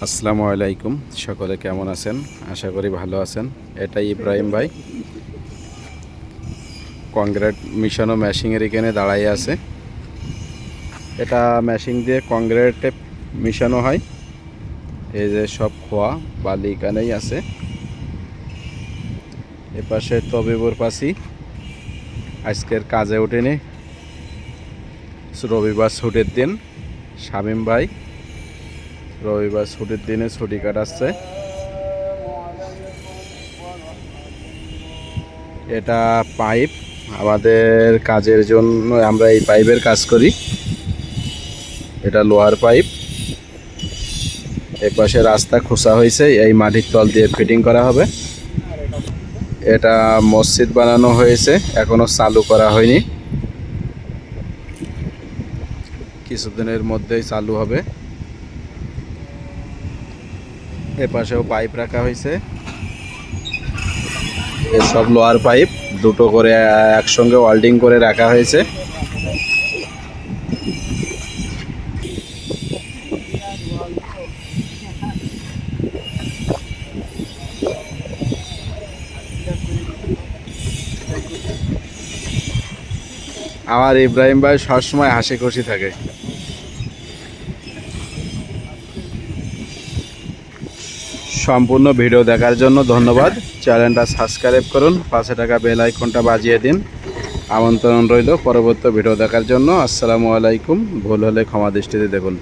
আসসালামু আলাইকুম, সকলে কেমন আছেন? আশা করি ভালো আছেন। এটাই ইব্রাহিম ভাই কংক্রিট মিশানো মেশিনের এখানে দাঁড়াই আছে। এটা মেশিন দিয়ে কংক্রিটে মিশানো হয়। এই যে সব খোয়া বালি এখানেই আছে। এপাশে তবিবুর পাশি আজকের কাজে ওঠেনি, রবিবার ছুটির দিন। শামীম ভাই রবিবার ছুটির দিনে ছুটি কাটাচ্ছে। এটা পাইপ, আমাদের কাজের জন্য আমরা এই পাইপের কাজ করি। এটা লোহার পাইপ। এপাশে রাস্তা খোঁচা হয়েছে, এই মাটির তল দিয়ে ফিটিং করা হবে। এটা মসজিদ বানানো হয়েছে, এখনো চালু করা হয়নি, কিছুদিনের মধ্যেই চালু হবে। এপাশেও পাইপ রাখা হয়েছে, এসব লোহার পাইপ দুটো করে একসঙ্গে ওয়েল্ডিং করে রাখা হয়েছে। আমার ইব্রাহিম ভাই সবসময় হাসি খুশি থাকে। সম্পূর্ণ ভিডিও দেখার জন্য ধন্যবাদ। চ্যানেলটা সাবস্ক্রাইব করুন, পাশে টাকা বেল আইকনটা বাজিয়ে দিন। আমন্ত্রণ রইল পরবর্তী ভিডিও দেখার জন্য। আসসালামু আলাইকুম। ভুল হলে ক্ষমা দৃষ্টিতে দেখুন।